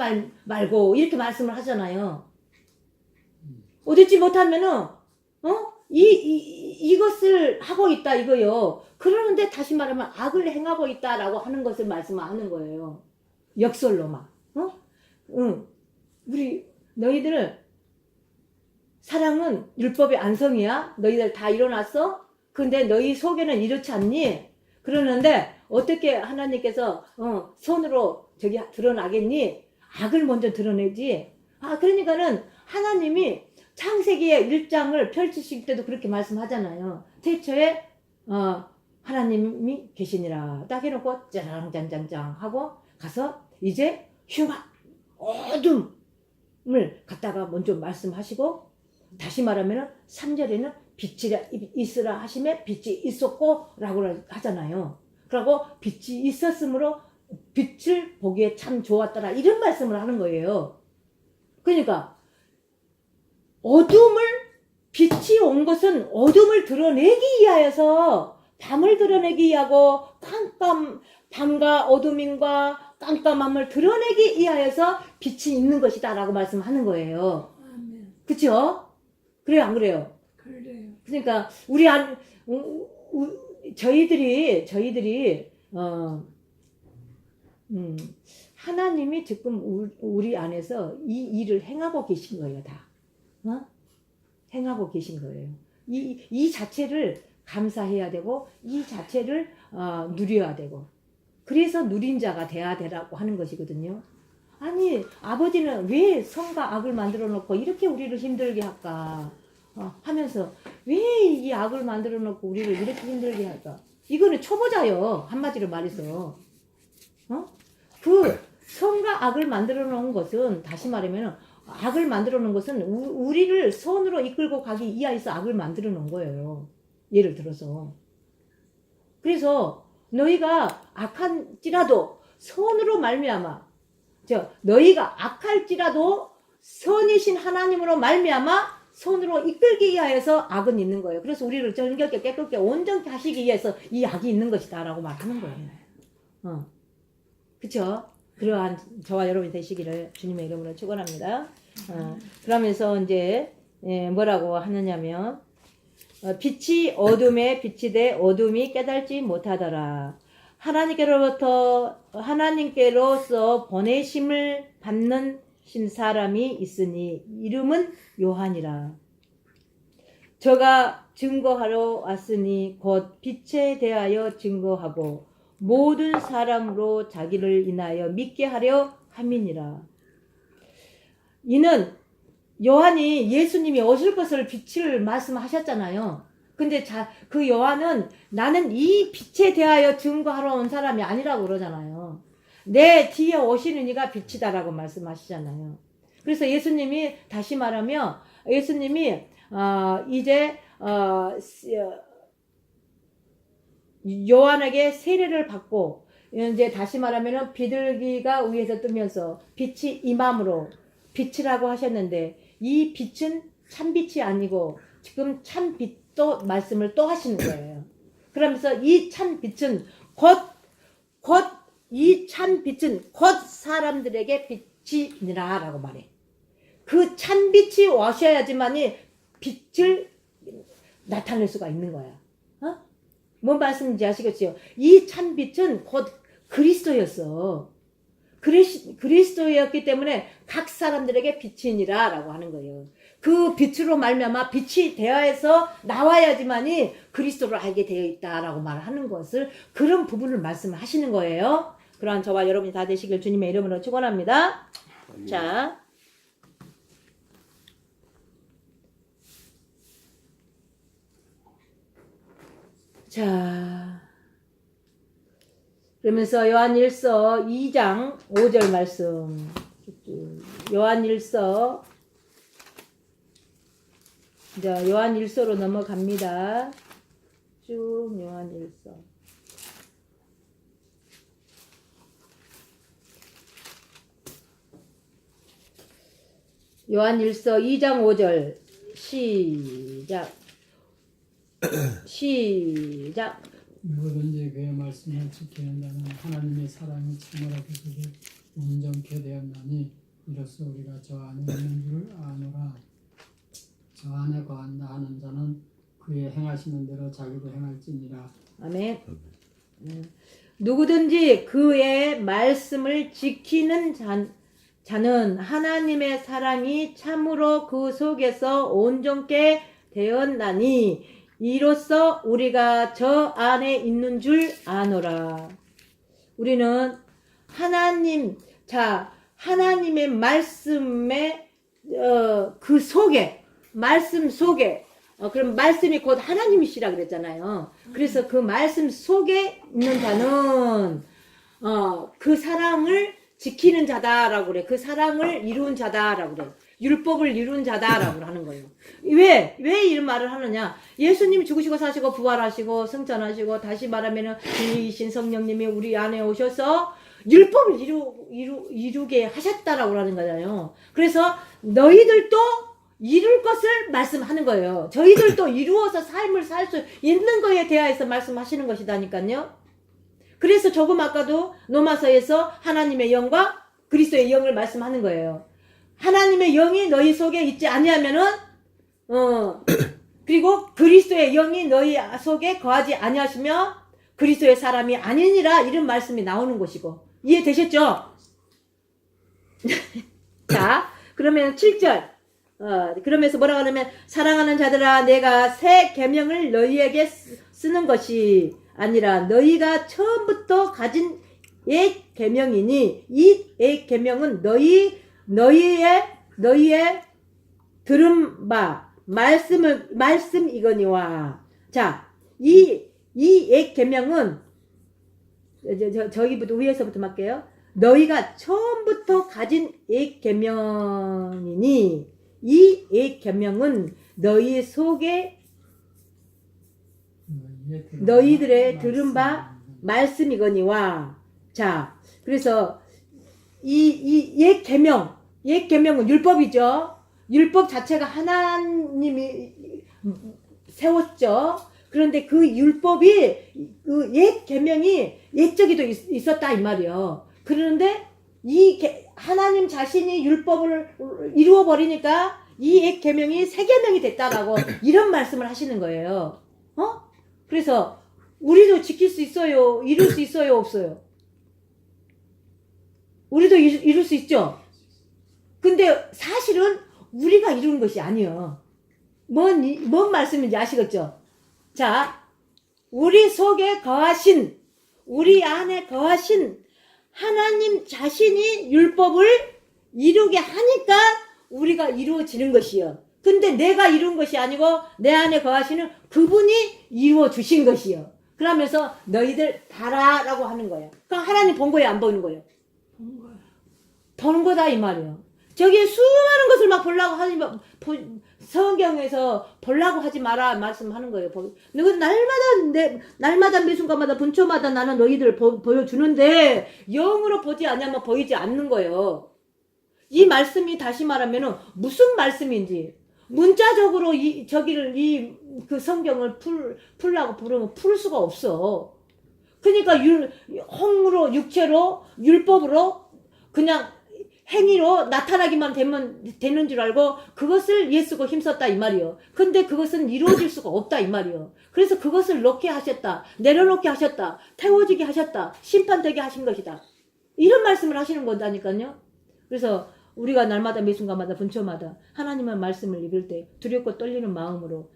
말고 이렇게 말씀을 하잖아요. 얻지 못하면은 이것을 하고 있다 이거요. 그러는데 다시 말하면 악을 행하고 있다라고 하는 것을 말씀하는 거예요. 역설로 막. 우리 너희들 사랑은 율법의 안성이야. 너희들 다 일어났어? 근데 너희 속에는 이렇지 않니? 그러는데 어떻게 하나님께서 손으로 저기 드러나겠니? 악을 먼저 드러내지. 그러니까는 하나님이 창세기의 1장을 펼치실 때도 그렇게 말씀하잖아요. 태초에 하나님이 계시니라 딱 해놓고 짜장짠장짱 하고 가서 이제 흉악 어둠을 갖다가 먼저 말씀하시고 다시 말하면 3절에는 빛이 있으라 하심에 빛이 있었고 라고 하잖아요. 그리고 빛이 있었으므로 빛을 보기에 참 좋았더라 이런 말씀을 하는 거예요. 그러니까 어둠을 빛이 온 것은 어둠을 드러내기 위하여서 밤을 드러내기 위하고 밤과 어둠인과 깜깜함을 드러내기 위하여서 빛이 있는 것이다 라고 말씀하는 거예요. 그쵸? 그래요 안 그래요? 그래요. 그러니까 저희들이 하나님이 지금 우리 안에서 이 일을 행하고 계신 거예요 다. 행하고 계신 거예요. 이 자체를 감사해야 되고 이 자체를 누려야 되고 그래서 누린 자가 돼야 되라고 하는 것이거든요. 아니 아버지는 왜 선과 악을 만들어 놓고 이렇게 우리를 힘들게 할까 하면서 왜 이 악을 만들어 놓고 우리를 이렇게 힘들게 할까? 이거는 초보자요. 한마디로 말해서 그 선과 악을 만들어 놓은 것은 다시 말하면 악을 만들어 놓은 것은 우리를 선으로 이끌고 가기 위하여서 악을 만들어 놓은 거예요. 예를 들어서 그래서 너희가 악한지라도 선으로 말미암아 너희가 악할지라도 선이신 하나님으로 말미암아 손으로 이끌기 위하여서 악은 있는 거예요. 그래서 우리를 정결게 깨끗게 온전히 하시기 위해서 이 악이 있는 것이다 라고 말하는 거예요. 그쵸? 그러한 저와 여러분이 되시기를 주님의 이름으로 축원합니다. 그러면서 이제 뭐라고 하느냐면 빛이 어둠에 빛이 돼 어둠이 깨달지 못하더라. 하나님께로서 보내심을 받는 사람이 있으니 이름은 요한이라. 저가 증거하러 왔으니 곧 빛에 대하여 증거하고 모든 사람으로 자기를 인하여 믿게 하려 함이니라. 이는 요한이 예수님이 오실 것을 빛을 말씀하셨잖아요. 근데 그 요한은 나는 이 빛에 대하여 증거하러 온 사람이 아니라고 그러잖아요. 내 뒤에 오시는 이가 빛이다라고 말씀하시잖아요. 그래서 예수님이 다시 말하면 예수님이 이제 요한에게 세례를 받고 이제 다시 말하면 비둘기가 위에서 뜨면서 빛이 임함으로 빛이라고 하셨는데 이 빛은 참빛이 아니고 지금 참빛도 말씀을 또 하시는 거예요. 그러면서 이 참빛은 이 참빛은 곧 사람들에게 빛이니라 라고 말해. 그 참빛이 와셔야지만이 빛을 나타낼 수가 있는 거야. 뭔 말씀인지 아시겠죠? 이 참빛은 곧 그리스도였어. 그리스도였기 때문에 각 사람들에게 빛이니라 라고 하는 거예요. 그 빛으로 말미암아 빛이 되어서 나와야지만이 그리스도를 알게 되어 있다라고 말하는 것을 그런 부분을 말씀하시는 거예요. 그러한 저와 여러분이 다 되시길 주님의 이름으로 축원합니다. 자, 그러면서 요한일서 2장 5절 말씀. 요한일서, 자, 요한일서로 넘어갑니다. 쭉 요한일서. 요한일서 2장 5절 시작. 시작. 누구든지 그의 말씀을 지키는 자는 하나님의 사랑이 참으로 그에게 온전케 되었나니 이로써 우리가 저 안에 있는 줄 아노라. 저 안에 거한다 하는 자는 그의 행하시는 대로 자기도 행할지니라. 아멘. 누구든지 그의 말씀을 지키는 자는 하나님의 사랑이 참으로 그 속에서 온전케 되었나니 이로써 우리가 저 안에 있는 줄 아노라. 우리는 하나님의 말씀의 그 속에, 말씀 속에, 그럼 말씀이 곧 하나님이시라 그랬잖아요. 그래서 그 말씀 속에 있는 자는 그 사랑을 지키는 자다라고 그래. 그 사랑을 이룬 자다라고 그래. 율법을 이룬 자다라고 하는 거예요. 왜 이런 말을 하느냐? 예수님이 죽으시고 사시고 부활하시고 승천하시고 다시 말하면은 진리이신 성령님이 우리 안에 오셔서 율법을 이루게 하셨다라고 하는 거잖아요. 그래서 너희들도 이룰 것을 말씀하는 거예요. 저희들도 이루어서 삶을 살 수 있는 거에 대하여서 말씀하시는 것이다니까요. 그래서 조금 아까도 로마서에서 하나님의 영과 그리스도의 영을 말씀하는 거예요. 하나님의 영이 너희 속에 있지 아니하면은 그리고 그리스도의 영이 너희 속에 거하지 아니하시며 그리스도의 사람이 아니니라 이런 말씀이 나오는 것이고 이해되셨죠? 자, 그러면 7절 그러면서 뭐라고 하냐면 사랑하는 자들아 내가 새 계명을 너희에게 쓰는 것이 아니라 너희가 처음부터 가진 옛 계명이니 이 옛 계명은 너희의 들은 바 말씀이거니와. 자, 이 옛 계명은 저기부터 위에서부터 할게요. 너희가 처음부터 가진 옛 계명이니 이 옛 계명은 너희 속에 너희들의 들은 바 말씀이거니와. 자, 그래서 이 옛 계명은 율법이죠. 율법 자체가 하나님이 세웠죠. 그런데 그 율법이 그 옛 계명이 옛적에도 있었다 이 말이요. 그런데 하나님 자신이 율법을 이루어 버리니까 이 옛 계명이 새 계명이 됐다라고 이런 말씀을 하시는 거예요. 그래서 우리도 지킬 수 있어요? 이룰 수 있어요? 없어요? 우리도 이룰 수 있죠? 근데 사실은 우리가 이루는 것이 아니에요. 뭔 말씀인지 아시겠죠? 자, 우리 속에 거하신, 우리 안에 거하신 하나님 자신이 율법을 이루게 하니까 우리가 이루어지는 것이요. 근데 내가 이룬 것이 아니고 내 안에 거하시는 그분이 이루어 주신 것이요. 그러면서 너희들 봐라라고 하는 거예요. 그럼 하나님 본 거예요, 안 보는 거예요? 보는 거다 이 말이에요. 저기 수많은 것을 막 보려고 하지 성경에서 보려고 하지 마라 말씀하는 거예요. 너희 날마다 매 순간마다 분초마다 나는 너희들 보여주는데 영으로 보지 않으면 보이지 않는 거예요. 이 말씀이 다시 말하면은 무슨 말씀인지 문자적으로 그 성경을 풀라고 부르면 풀 수가 없어. 그러니까 홍으로 육체로 율법으로 그냥 행위로 나타나기만 되는 줄 알고 그것을 예수가 힘썼다 이 말이요. 근데 그것은 이루어질 수가 없다 이 말이요. 그래서 그것을 놓게 하셨다. 내려놓게 하셨다. 태워지게 하셨다. 심판되게 하신 것이다. 이런 말씀을 하시는 거다니까요. 그래서 우리가 날마다 매 순간마다 분초마다 하나님의 말씀을 읽을 때 두렵고 떨리는 마음으로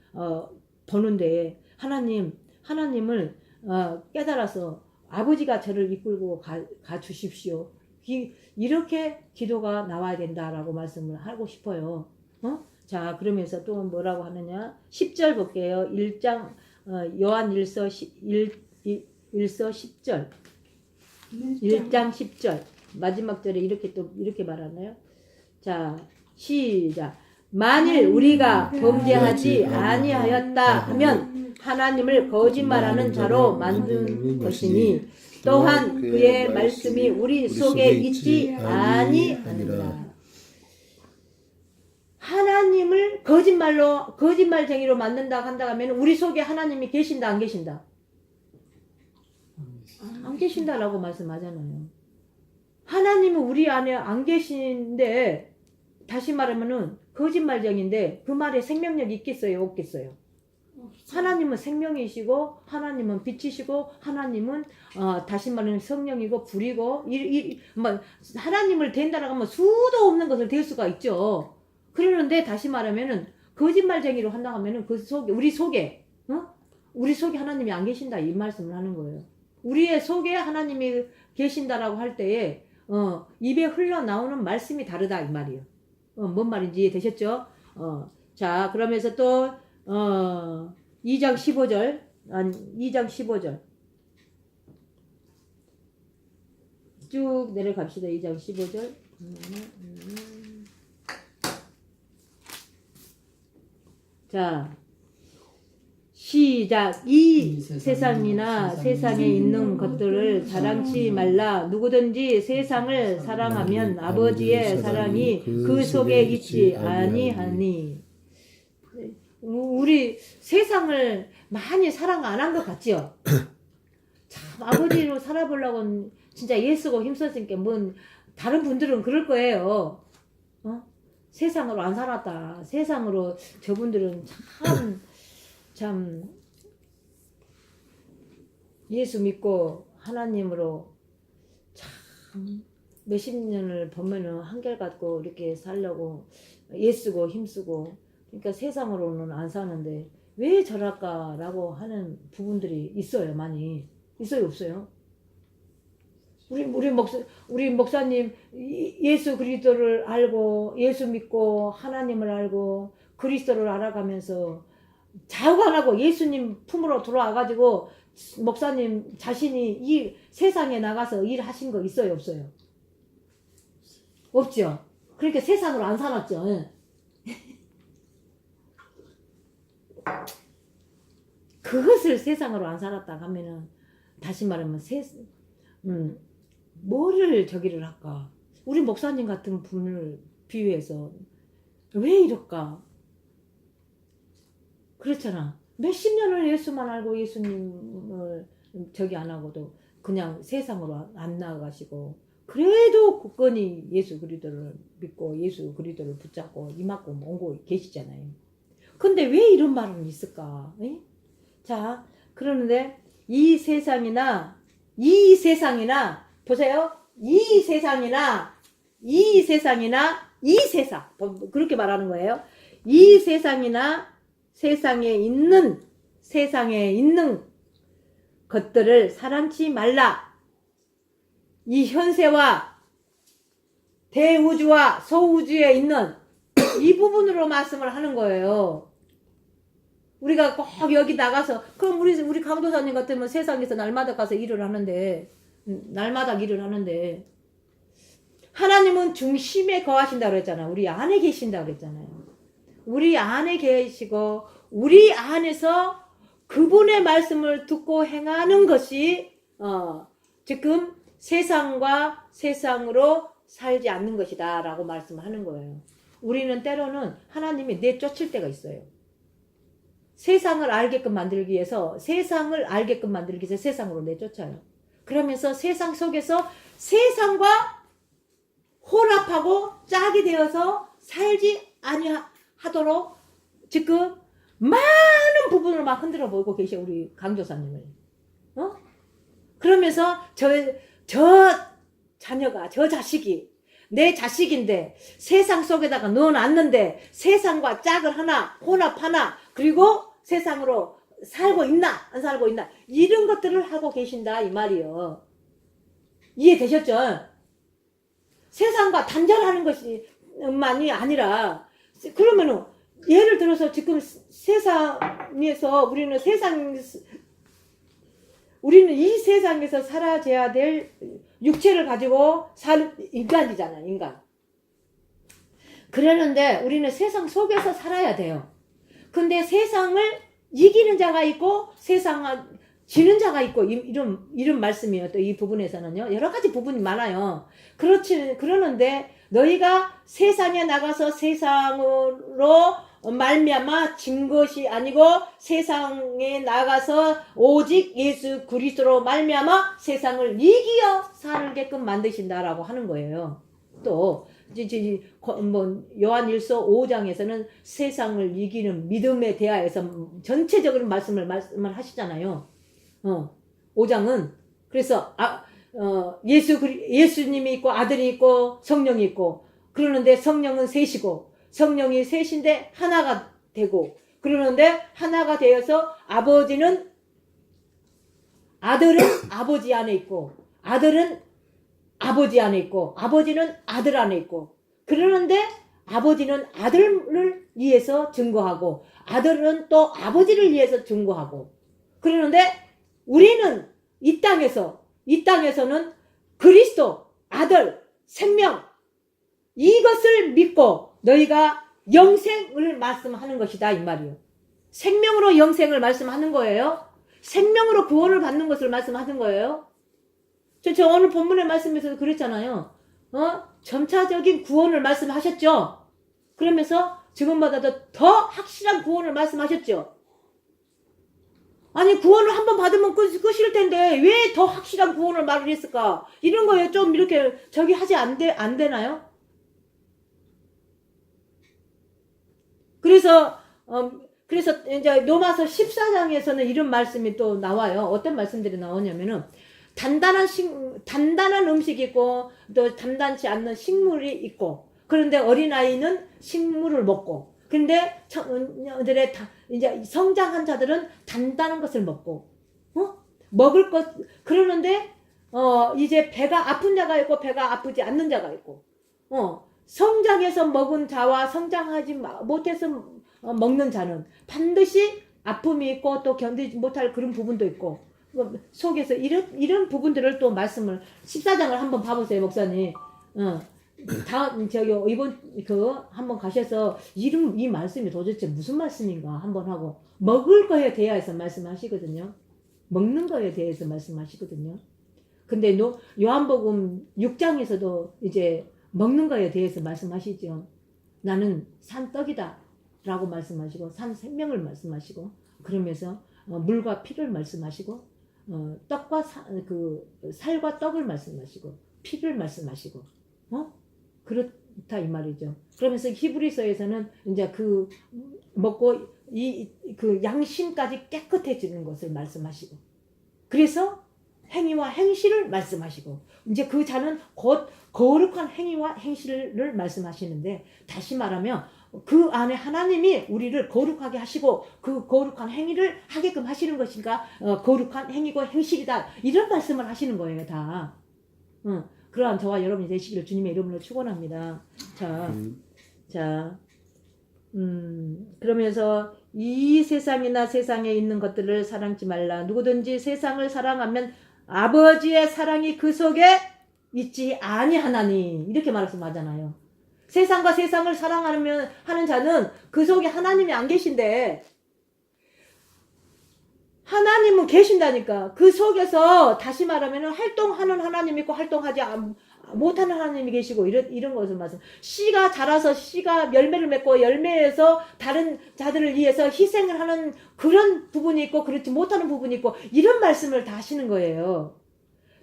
보는데 하나님을 깨달아서 아버지가 저를 이끌고 가 주십시오. 이렇게 기도가 나와야 된다라고 말씀을 하고 싶어요. 자, 그러면서 또 뭐라고 하느냐? 10절 볼게요. 1장 요한 1서 10절. 1장 10절. 마지막 절에 이렇게 말하나요? 자, 시작. 만일 우리가 범죄하지 아니하였다 하면 하나님을 거짓말하는 자로 만든 것이니 또한 그의 말씀이 우리 속에 있지 아니하니라. 하나님을 거짓말쟁이로 만든다 한다 하면 우리 속에 하나님이 계신다 안 계신다? 안 계신다라고 말씀하잖아요. 하나님은 우리 안에 안 계신데 다시 말하면은 거짓말쟁인데 그 말에 생명력이 있겠어요 없겠어요? 하나님은 생명이시고 하나님은 빛이시고 하나님은 다시 말하면 성령이고 불이고 뭐 하나님을 된다라고 하면 수도 없는 것을 될 수가 있죠. 그러는데 다시 말하면은 거짓말쟁이로 한다 하면은 그 속에 우리 속에 하나님이 안 계신다 이 말씀을 하는 거예요. 우리의 속에 하나님이 계신다라고 할 때에 입에 흘러나오는 말씀이 다르다 이 말이에요. 뭔 말인지 이해되셨죠? 자, 그러면서 또 2장 15절 2장 15절 쭉 내려갑시다. 2장 15절 자, 시작. 이 세상이나 세상에 있는 것들을 자랑치 말라. 누구든지 세상을 사랑하면 아버지의 사랑이 그 속에 있지 아니하니. 우리 세상을 많이 사랑 안 한 것 같지요? 참 아버지로 살아보려고 진짜 예수고 힘썼으니까 뭔 다른 분들은 그럴 거예요. 세상으로 안 살았다. 세상으로 저분들은 참 예수 믿고 하나님으로 참 몇십 년을 보면은 한결같고 이렇게 살려고 애쓰고 힘쓰고 그러니까 세상으로는 안 사는데 왜 저럴까라고 하는 부분들이 있어요. 많이 있어요 없어요? 우리 목사님 예수 그리스도를 알고 예수 믿고 하나님을 알고 그리스도를 알아가면서 자고 안 하고 예수님 품으로 들어와가지고 목사님 자신이 이 세상에 나가서 일하신 거 있어요 없어요? 없죠. 그러니까 세상으로 안 살았죠. 그것을 세상으로 안 살았다 하면은 다시 말하면 뭐를 저기를 할까? 우리 목사님 같은 분을 비유해서 왜 이럴까? 그렇잖아. 몇십 년을 예수만 알고 예수님을 저기 안 하고도 그냥 세상으로 안 나가시고 그래도 굳건히 예수 그리스도를 믿고 예수 그리스도를 붙잡고 이만큼 오고 계시잖아요. 근데 왜 이런 말은 있을까? 에? 자, 그러는데 이 세상이나 보세요. 이 세상 그렇게 말하는 거예요. 이 세상이나 세상에 있는 것들을 사랑치 말라. 이 현세와 대우주와 소우주에 있는 이 부분으로 말씀을 하는 거예요. 우리가 꼭 여기 나가서 그럼 우리 강도사님 같으면 세상에서 날마다 가서 일을 하는데 하나님은 중심에 거하신다고 그랬잖아요. 우리 안에 계신다고 그랬잖아요. 우리 안에 계시고 우리 안에서 그분의 말씀을 듣고 행하는 것이 지금 세상과 세상으로 살지 않는 것이다 라고 말씀하는 거예요. 우리는 때로는 하나님이 내쫓을 때가 있어요. 세상을 알게끔 만들기 위해서 세상으로 내쫓아요. 그러면서 세상 속에서 세상과 혼합하고 짝이 되어서 살지 아니하도록 지금 많은 부분을 막 흔들어 보고 계셔 우리 강조사님을. 그러면서 저 자녀가 저 자식이 내 자식인데 세상 속에다가 넣어놨는데 세상과 짝을 하나 혼합하나 그리고 세상으로 살고 있나 안 살고 있나 이런 것들을 하고 계신다 이 말이요. 이해되셨죠? 세상과 단절하는 것이 만이 아니라 그러면은 예를 들어서 지금 세상에서 우리는 이 세상에서 살아져야 될 육체를 가지고 살 인간이잖아요, 인간. 그러는데 우리는 세상 속에서 살아야 돼요. 근데 세상을 이기는 자가 있고 세상을 지는 자가 있고 이런 말씀이에요. 또 이 부분에서는요. 여러 가지 부분이 많아요. 그러는데 너희가 세상에 나가서 세상으로 말미암아 진 것이 아니고 세상에 나가서 오직 예수 그리스도로 말미암아 세상을 이기어 살게끔 만드신다라고 하는 거예요. 또 요한일서 5장에서는 세상을 이기는 믿음에 대하여서 전체적인 말씀을 하시잖아요. 5장은 그래서 예수님이 있고 아들이 있고 성령이 있고 그러는데 성령은 셋이고 성령이 셋인데 하나가 되고 그러는데 하나가 되어서 아들은 아버지 안에 있고 아들은 아버지 안에 있고 아버지는 아들 안에 있고 그러는데 아버지는 아들을 위해서 증거하고 아들은 또 아버지를 위해서 증거하고 그러는데 우리는 이 땅에서는 그리스도 아들 생명 이것을 믿고 너희가 영생을 말씀하는 것이다 이 말이에요. 생명으로 영생을 말씀하는 거예요. 생명으로 구원을 받는 것을 말씀하는 거예요. 저 오늘 본문의 말씀에서도 그랬잖아요. 점차적인 구원을 말씀하셨죠. 그러면서 지금보다도 더 확실한 구원을 말씀하셨죠. 아니 구원을 한번 받으면 끝일 텐데 왜 더 확실한 구원을 말을 했을까? 이런 거에 좀 이렇게 저기 하지 안 되나요? 그래서 이제 로마서 14장에서는 이런 말씀이 또 나와요. 어떤 말씀들이 나오냐면은 단단한 음식이 있고 또 단단치 않는 식물이 있고 그런데 어린아이는 식물을 먹고 근데 이제 성장한 자들은 단단한 것을 먹고 먹을 것 그러는데 이제 배가 아픈 자가 있고 배가 아프지 않는 자가 있고 성장해서 먹은 자와 성장하지 못해서 먹는 자는 반드시 아픔이 있고 또 견디지 못할 그런 부분도 있고 속에서 이런 부분들을 또 말씀을 14장을 한번 봐보세요 목사님. 다음 이번 한번 가셔서 이 말씀이 도대체 무슨 말씀인가 한번 하고 먹을 거에 대해서 말씀하시거든요. 먹는 거에 대해서 말씀하시거든요. 근데 요한복음 6장에서도 이제 먹는 거에 대해서 말씀하시죠. 나는 산떡이다 라고 말씀하시고 산 생명을 말씀하시고 그러면서 물과 피를 말씀하시고 떡과 살과 떡을 말씀하시고 피를 말씀하시고 그렇다 이 말이죠. 그러면서 히브리서에서는 이제 먹고 양심까지 깨끗해지는 것을 말씀하시고 그래서 행위와 행실을 말씀하시고 이제 그 자는 곧 거룩한 행위와 행실을 말씀하시는데 다시 말하면 그 안에 하나님이 우리를 거룩하게 하시고 그 거룩한 행위를 하게끔 하시는 것인가 거룩한 행위고 행실이다 이런 말씀을 하시는 거예요 다. 그러한 저와 여러분이 되시기를 주님의 이름으로 축원합니다. 그러면서 이 세상이나 세상에 있는 것들을 사랑지 말라. 누구든지 세상을 사랑하면 아버지의 사랑이 그 속에 있지 아니하나니 이렇게 말씀하잖아요. 세상과 세상을 사랑하는 자는 그 속에 하나님이 안 계신데 하나님은 계신다니까. 그 속에서 다시 말하면 활동하는 하나님이 있고 활동하지 못하는 하나님이 계시고 이런 것을 말씀. 씨가 자라서 씨가 열매를 맺고 열매에서 다른 자들을 위해서 희생을 하는 그런 부분이 있고 그렇지 못하는 부분이 있고 이런 말씀을 다 하시는 거예요.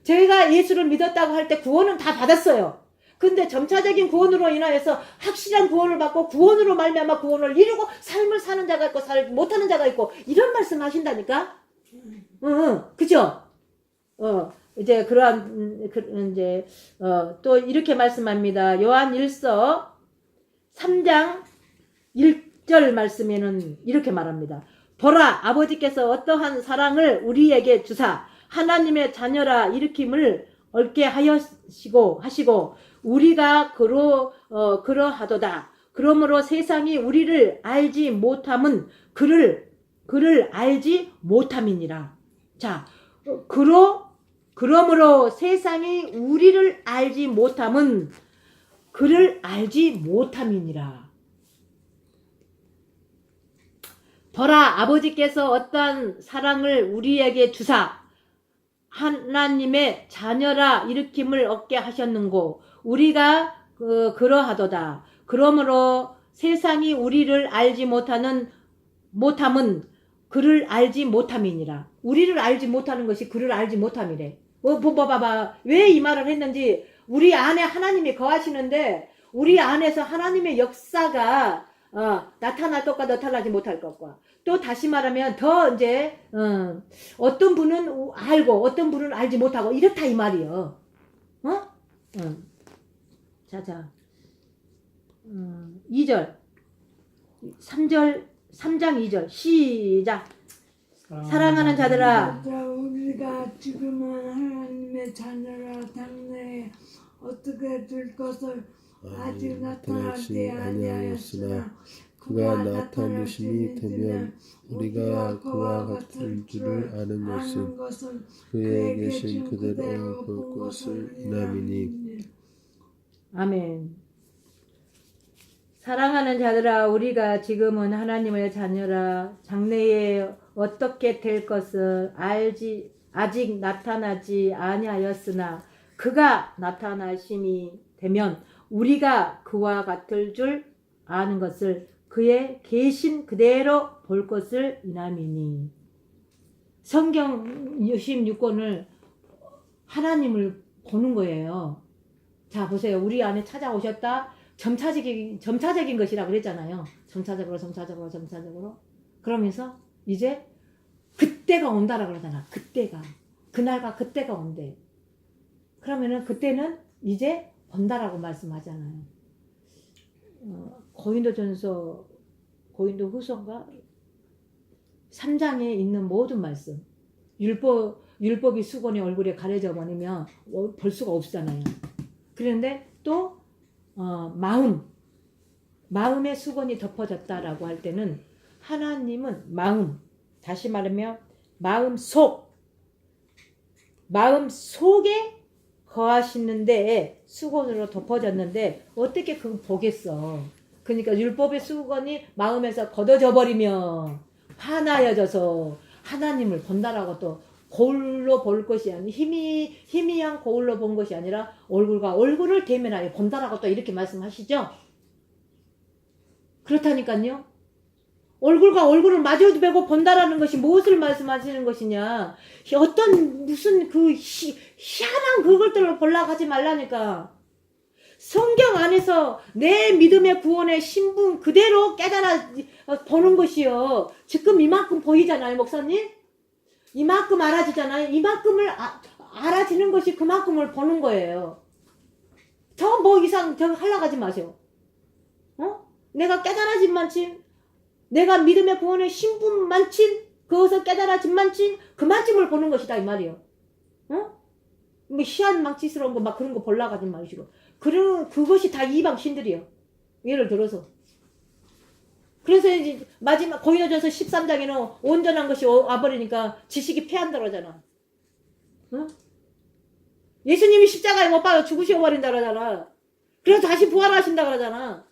저희가 예수를 믿었다고 할 때 구원은 다 받았어요. 근데 점차적인 구원으로 인하여서 확실한 구원을 받고 구원으로 말미암아 구원을 이루고 삶을 사는 자가 있고 살지 못하는 자가 있고 이런 말씀 하신다니까. 그죠? 이제 이제 또 이렇게 말씀합니다. 요한 1서 3장 1절 말씀에는 이렇게 말합니다. 보라, 아버지께서 어떠한 사랑을 우리에게 주사 하나님의 자녀라 일으킴을 얻게 하시고 우리가 그러하도다. 그러므로 세상이 우리를 알지 못함은 그를 알지 못함이니라. 자, 그러므로 세상이 우리를 알지 못함은 그를 알지 못함이니라. 보라, 아버지께서 어떠한 사랑을 우리에게 주사 하나님의 자녀라 일으킴을 얻게 하셨는고 우리가 그러하도다. 그러므로 세상이 우리를 알지 못함은 그를 알지 못함이니라. 우리를 알지 못하는 것이 그를 알지 못함이래. 봐봐. 왜 이 말을 했는지 우리 안에 하나님이 거하시는데 우리 안에서 하나님의 역사가 나타날 것과 나타나지 못할 것과 또 다시 말하면 더 이제 어떤 분은 알고 어떤 분은 알지 못하고 이렇다 이 말이요. 자자 2절 3장 2절 시작. 사랑하는 자들아, 우리가 지금은 하나님의 자녀라 장래에 어떻게 될 것을 아직 나타나지 아니하였으나 그가 나타나심이 되면 우리가 그와 같을 줄을 아는 것은 그에 계신 그대로 볼 것을 인함이니. 아멘. 사랑하는 자들아, 우리가 지금은 하나님의 자녀라 장래에 어떻게 될 것을 아직 나타나지 아니하였으나 그가 나타나심이 되면 우리가 그와 같을 줄 아는 것을 그의 계신 그대로 볼 것을 인함이니. 성경 66권을 하나님을 보는 거예요. 자 보세요. 우리 안에 찾아오셨다. 점차적인 것이라고 그랬잖아요. 점차적으로. 그러면서 이제 그때가 온다라고 그러잖아. 그날과 그때가 온대. 그러면은 그때는 이제 본다라고 말씀하잖아요. 고린도후서인가 3장에 있는 모든 말씀. 율법이 수건의 얼굴에 가려져 버리면 볼 수가 없잖아요. 그런데 또 마음의 수건이 덮어졌다라고 할 때는 하나님은 다시 말하면 마음 속에 거하시는데 수건으로 덮어졌는데 어떻게 그거 보겠어. 그러니까 율법의 수건이 마음에서 걷어져 버리면 화나여져서 하나님을 본다라고 또 거울로 볼 것이 아니 희미한 거울로 본 것이 아니라 얼굴과 얼굴을 대면하여 본다라고 또 이렇게 말씀하시죠. 그렇다니까요. 얼굴과 얼굴을 마주보고 본다라는 것이 무엇을 말씀하시는 것이냐. 무슨 희한한 그것들을 보려고 하지 말라니까. 성경 안에서 내 믿음의 구원의 신분 그대로 깨달아 보는 것이요. 지금 이만큼 보이잖아요, 목사님. 이만큼 알아지잖아요. 이만큼을 알아지는 것이 그만큼을 보는 거예요. 저 뭐 이상 하려고 하지 마세요. 내가 깨달아진 만큼, 내가 믿음의 구원의 신분만큼, 그것을 깨달아진 만큼 그만큼을 보는 것이다 이 말이에요. 뭐 희한 망치스러운 거 막 그런 거 보려고 하지 마시고. 그것이 다 이방 신들이에요. 예를 들어서. 그래서 이제 마지막 고린도전서 13장에는 온전한 것이 와버리니까 지식이 패한다 그러잖아. 예수님이 십자가에 못 박아 죽으셔버린다 그러잖아. 그래서 다시 부활하신다 그러잖아.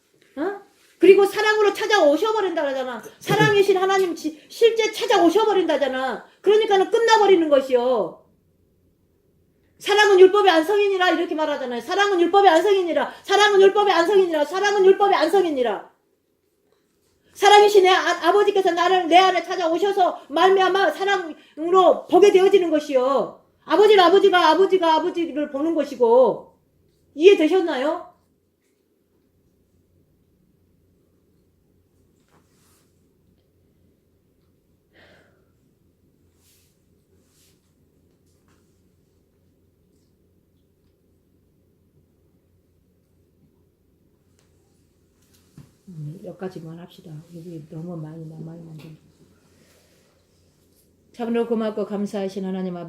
그리고 사랑으로 찾아오셔버린다 그러잖아. 사랑이신 하나님 실제 찾아오셔버린다잖아. 그러니까는 끝나버리는 것이요. 사랑은 율법의 안성이니라 이렇게 말하잖아요. 사랑은 율법의 안성이니라. 사랑은 율법의 안성이니라. 사랑은 율법의 안성이니라. 사랑이신 아버지께서 내 안에 찾아오셔서 말미암아 사랑으로 보게 되어지는 것이요. 아버지가 아버지를 보는 것이고. 이해되셨나요? 여기까지만 합시다. 여기 너무 많이 남아있는데. 참으로 고맙고 감사하신 하나님 아버지.